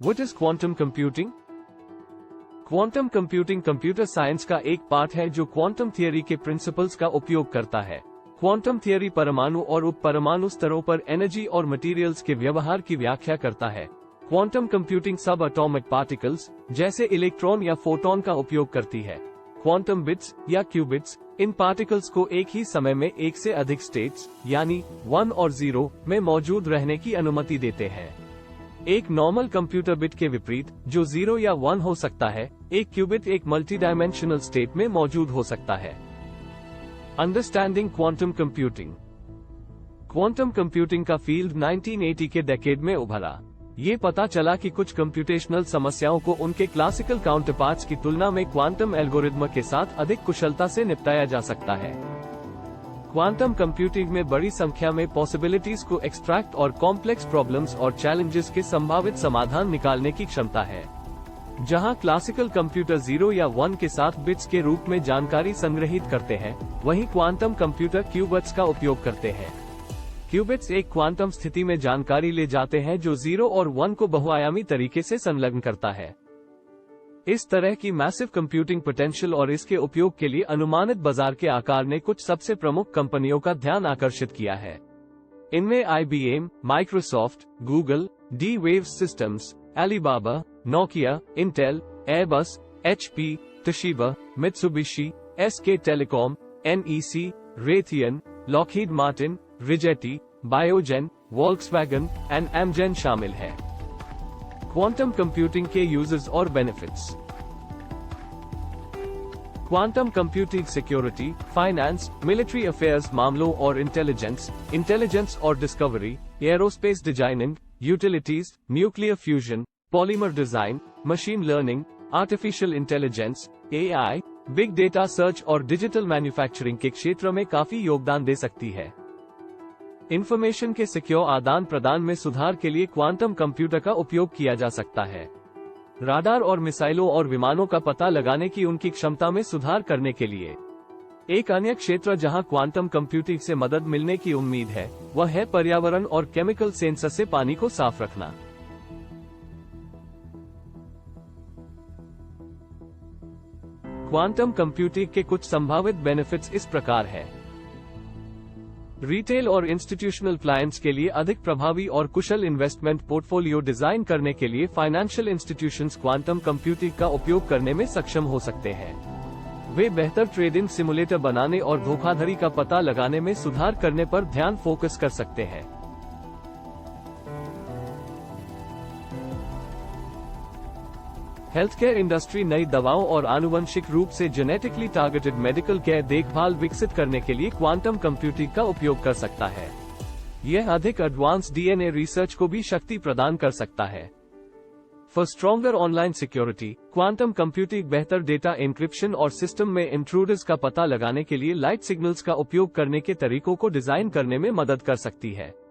What is quantum computing? Quantum computing computer science का एक part है जो क्वांटम थियरी के प्रिंसिपल्स का उपयोग करता है। क्वांटम थियरी परमाणु और उप परमाणु स्तरों पर एनर्जी और मटेरियल्स के व्यवहार की व्याख्या करता है। क्वांटम कंप्यूटिंग सब एटॉमिक पार्टिकल्स जैसे इलेक्ट्रॉन या फोटॉन का उपयोग करती है। क्वांटम बिट्स या क्यूबिट्स इन पार्टिकल्स को एक ही समय में एक से अधिक स्टेट्स यानी 1 और 0 में मौजूद रहने की अनुमति देते हैं। एक नॉर्मल कंप्यूटर बिट के विपरीत जो 0 या 1 हो सकता है, एक क्यूबिट एक मल्टी डायमेंशनल स्टेट में मौजूद हो सकता है। Understanding quantum computing. Quantum computing का फील्ड 1980 के डेकेड में उभरा। ये पता चला कि कुछ कंप्यूटेशनल समस्याओं को उनके क्लासिकल काउंटरपार्ट्स की तुलना में क्वांटम एल्गोरिदम के साथ अधिक कुशलता से निपटाया जा सकता है। क्वांटम कंप्यूटिंग में बड़ी संख्या में पॉसिबिलिटीज को एक्सट्रैक्ट और कॉम्प्लेक्स प्रॉब्लम्स और चैलेंजेस के संभावित समाधान निकालने की क्षमता है। जहां क्लासिकल कंप्यूटर 0 या 1 के साथ बिट्स के रूप में जानकारी संग्रहित करते हैं, वहीं क्वांटम कंप्यूटर क्यूबिट्स का उपयोग करते हैं। क्यूबिट्स एक क्वांटम स्थिति में जानकारी ले जाते हैं जो 0 और 1 को बहुआयामी तरीके से संलग्न करता है। इस तरह की मैसिव कंप्यूटिंग पोटेंशियल और इसके उपयोग के लिए अनुमानित बाजार के आकार ने कुछ सबसे प्रमुख कंपनियों का ध्यान आकर्षित किया है। इनमें IBM, Microsoft, Google, D-Wave systems, Alibaba, Nokia, Intel, Airbus, HP, Toshiba, Mitsubishi, SK telecom, NEC, Raytheon, Lockheed Martin, Rigetti, Biogen, Volkswagen and Amgen शामिल है। क्वांटम कंप्यूटिंग के यूजेस और benefits. Quantum computing security, finance, military affairs मामलों और intelligence और discovery, aerospace designing, utilities, nuclear fusion, polymer design, machine learning, artificial intelligence, AI, big data search और digital manufacturing के क्षेत्र में काफी योगदान दे सकती है। इंफॉर्मेशन के सिक्योर आदान प्रदान में सुधार के लिए क्वांटम कंप्यूटर का उपयोग किया जा सकता है। राडार और मिसाइलों और विमानों का पता लगाने की उनकी क्षमता में सुधार करने के लिए। एक अन्य क्षेत्र जहां क्वांटम कंप्यूटिंग से मदद मिलने की उम्मीद है, वह है पर्यावरण और केमिकल सेंसर से पानी को साफ रखना। क्वांटम कंप्यूटिंग के कुछ संभावित बेनिफिट्स इस प्रकार है। रिटेल और इंस्टीट्यूशनल क्लाइंट्स के लिए अधिक प्रभावी और कुशल इन्वेस्टमेंट पोर्टफोलियो डिजाइन करने के लिए फाइनेंशियल इंस्टीट्यूशंस क्वांटम कंप्यूटिंग का उपयोग करने में सक्षम हो सकते हैं। वे बेहतर ट्रेडिंग सिमुलेटर बनाने और धोखाधड़ी का पता लगाने में सुधार करने पर ध्यान फोकस कर सकते हैं। हेल्थ केयर इंडस्ट्री नई दवाओं और आनुवंशिक रूप से जेनेटिकली टारगेटेड मेडिकल केयर देखभाल विकसित करने के लिए क्वांटम कंप्यूटिंग का उपयोग कर सकता है। यह अधिक एडवांस DNA रिसर्च को भी शक्ति प्रदान कर सकता है। For stronger online security, quantum computing बेहतर डेटा एन्क्रिप्शन और सिस्टम में इंट्रूडर्स का पता लगाने के लिए लाइट सिग्नल्स का उपयोग करने के तरीकों को डिजाइन करने में मदद कर सकती है।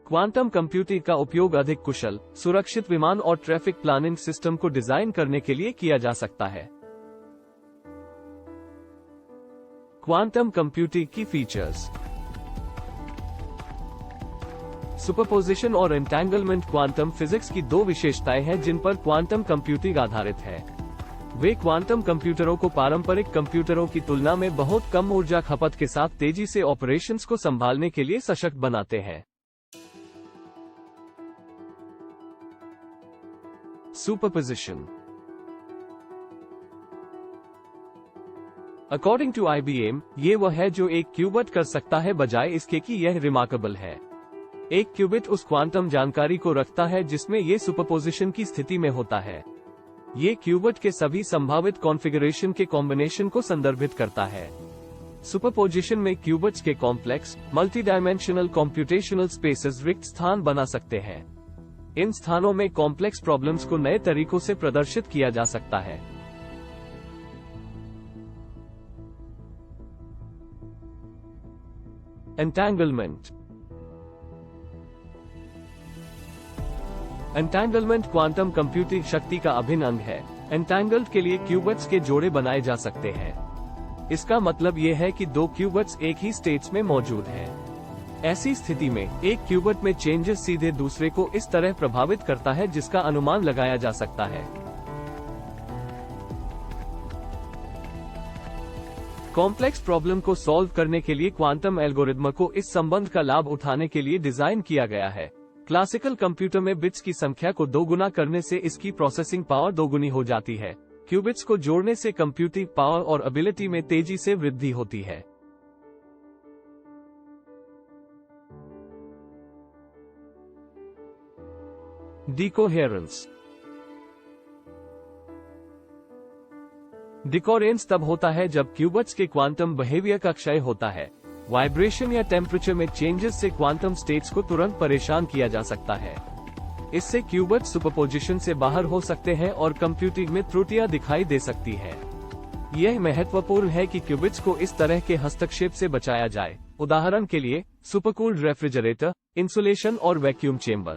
क्वांटम कंप्यूटिंग का उपयोग अधिक कुशल, सुरक्षित विमान और ट्रैफिक प्लानिंग सिस्टम को डिजाइन करने के लिए किया जा सकता है। क्वांटम कंप्यूटिंग की फीचर्स। सुपरपोजिशन और एंटेंगलमेंट क्वांटम फिजिक्स की दो विशेषताएं हैं जिन पर क्वांटम कंप्यूटिंग आधारित है। वे क्वांटम कंप्यूटरों को पारंपरिक कंप्यूटरों की तुलना में बहुत कम ऊर्जा खपत के साथ तेजी से ऑपरेशंस को संभालने के लिए सशक्त बनाते हैं। सुपरपोजिशन। अकॉर्डिंग टू IBM, ये वह है जो एक क्यूबिट कर सकता है बजाय इसके कि यह रिमार्केबल है। एक क्यूबिट उस क्वांटम जानकारी को रखता है जिसमें ये सुपरपोजिशन की स्थिति में होता है। ये क्यूबिट के सभी संभावित कॉन्फ़िगरेशन के कॉम्बिनेशन को संदर्भित करता है। सुपरपोजिशन में क्यूबिट्स के complex, multi dimensional computational spaces रिक्त स्थान बना सकते हैं। इन स्थानों में कॉम्प्लेक्स प्रॉब्लम्स को नए तरीकों से प्रदर्शित किया जा सकता है। एंटेंगलमेंट। एंटेंगलमेंट क्वांटम कंप्यूटिंग शक्ति का अभिन्न अंग है। एंटेंगल्ड के लिए क्यूबिट्स के जोड़े बनाए जा सकते हैं। इसका मतलब यह है कि दो क्यूबिट्स एक ही स्टेट्स में मौजूद हैं। ऐसी स्थिति में एक क्यूबिट में चेंजेस सीधे दूसरे को इस तरह प्रभावित करता है जिसका अनुमान लगाया जा सकता है। कॉम्प्लेक्स प्रॉब्लम को सॉल्व करने के लिए क्वांटम एल्गोरिदम को इस संबंध का लाभ उठाने के लिए डिजाइन किया गया है। क्लासिकल कंप्यूटर में बिट्स की संख्या को दोगुना करने से इसकी प्रोसेसिंग पावर दोगुनी हो जाती है। क्यूबिट्स को जोड़ने से कंप्यूटिंग पावर और एबिलिटी में तेजी से वृद्धि होती है। डिकोहेरेंस। डिकोहेरेंस तब होता है जब क्यूबिट्स के क्वांटम बिहेवियर का क्षय होता है। वाइब्रेशन या टेम्परेचर में चेंजेस से क्वांटम स्टेट्स को तुरंत परेशान किया जा सकता है। इससे क्यूबिट्स सुपरपोजिशन से बाहर हो सकते हैं और कंप्यूटिंग में त्रुटियां दिखाई दे सकती है। यह महत्वपूर्ण है कि क्यूबिट्स को इस तरह के हस्तक्षेप से बचाया जाए। उदाहरण के लिए सुपरकूल्ड रेफ्रिजरेटर, इंसुलेशन और वैक्यूम चेंबर।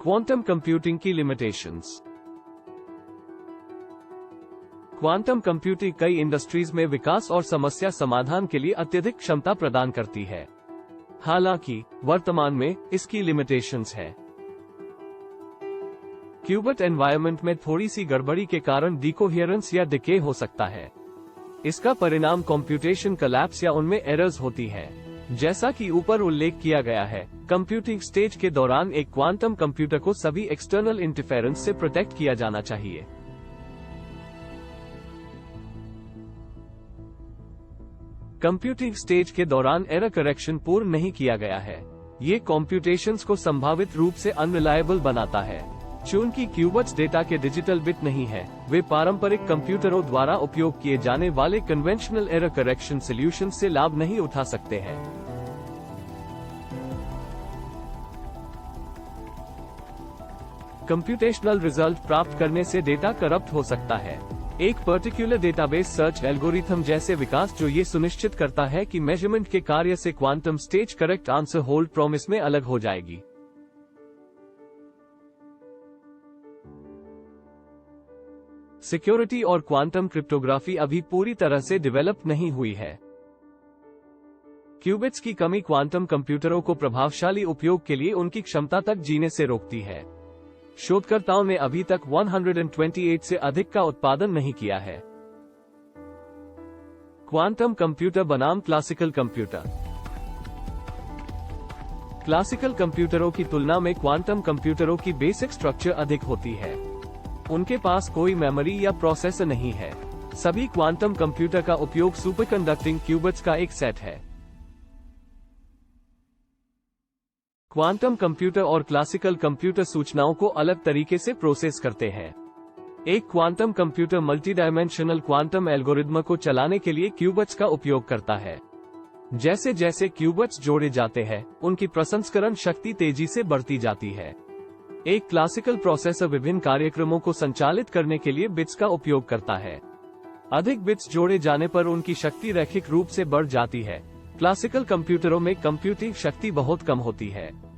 क्वांटम कंप्यूटिंग की लिमिटेशंस। क्वांटम कंप्यूटिंग कई इंडस्ट्रीज में विकास और समस्या समाधान के लिए अत्यधिक क्षमता प्रदान करती है। हालांकि वर्तमान में इसकी लिमिटेशंस है। क्यूबिट एनवायरनमेंट में थोड़ी सी गड़बड़ी के कारण डिकोहेरेंस या डिके हो सकता है। इसका परिणाम कंप्यूटेशन कोलैप्स या उनमें एरर्स होती है। जैसा कि ऊपर उल्लेख किया गया है, कंप्यूटिंग स्टेज के दौरान एक क्वांटम कंप्यूटर को सभी एक्सटर्नल इंटरफेरेंस से प्रोटेक्ट किया जाना चाहिए। कंप्यूटिंग स्टेज के दौरान एरर करेक्शन पूर्ण नहीं किया गया है। ये कॉम्प्यूटेशंस को संभावित रूप से अनरिलायबल बनाता है। चूंकि क्यूबिट्स डेटा के डिजिटल बिट नहीं है, वे पारंपरिक कंप्यूटरों द्वारा उपयोग किए जाने वाले कन्वेंशनल एरर करेक्शन सॉल्यूशन से लाभ नहीं उठा सकते हैं। कंप्यूटेशनल रिजल्ट प्राप्त करने से डेटा करप्ट हो सकता है। एक पर्टिकुलर डेटाबेस सर्च एल्गोरिथम जैसे विकास जो ये सुनिश्चित करता है कि मेजरमेंट के कार्य से quantum stage correct answer hold promise में अलग हो जाएगी। सिक्योरिटी और क्वांटम क्रिप्टोग्राफी अभी पूरी तरह से डेवलप नहीं हुई है। क्यूबिट्स की कमी क्वांटम कंप्यूटरों को प्रभावशाली उपयोग के लिए उनकी क्षमता तक जीने से रोकती है। शोधकर्ताओं ने अभी तक 128 से अधिक का उत्पादन नहीं किया है। क्वांटम कंप्यूटर बनाम क्लासिकल कंप्यूटर। क्लासिकल कंप्यूटरों की तुलना में क्वांटम कंप्यूटरों की बेसिक स्ट्रक्चर अधिक होती है। उनके पास कोई मेमोरी या प्रोसेसर नहीं है। सभी क्वांटम कंप्यूटर का उपयोग सुपरकंडक्टिंग क्यूबिट्स का एक सेट है। क्वांटम कंप्यूटर और क्लासिकल कंप्यूटर सूचनाओं को अलग तरीके से प्रोसेस करते हैं। एक quantum computer multi dimensional quantum algorithm को चलाने के लिए क्यूबिट्स का उपयोग करता है। जैसे जैसे क्यूबिट्स जोड़े जाते हैं, उनकी प्रसंस्करण शक्ति तेजी से बढ़ती जाती है। एक क्लासिकल प्रोसेसर विभिन्न कार्यक्रमों को संचालित करने के लिए बिट्स का उपयोग करता है। अधिक बिट्स जोड़े जाने पर उनकी शक्ति रैखिक रूप से बढ़ जाती है। क्लासिकल कंप्यूटरों में कंप्यूटिंग शक्ति बहुत कम होती है।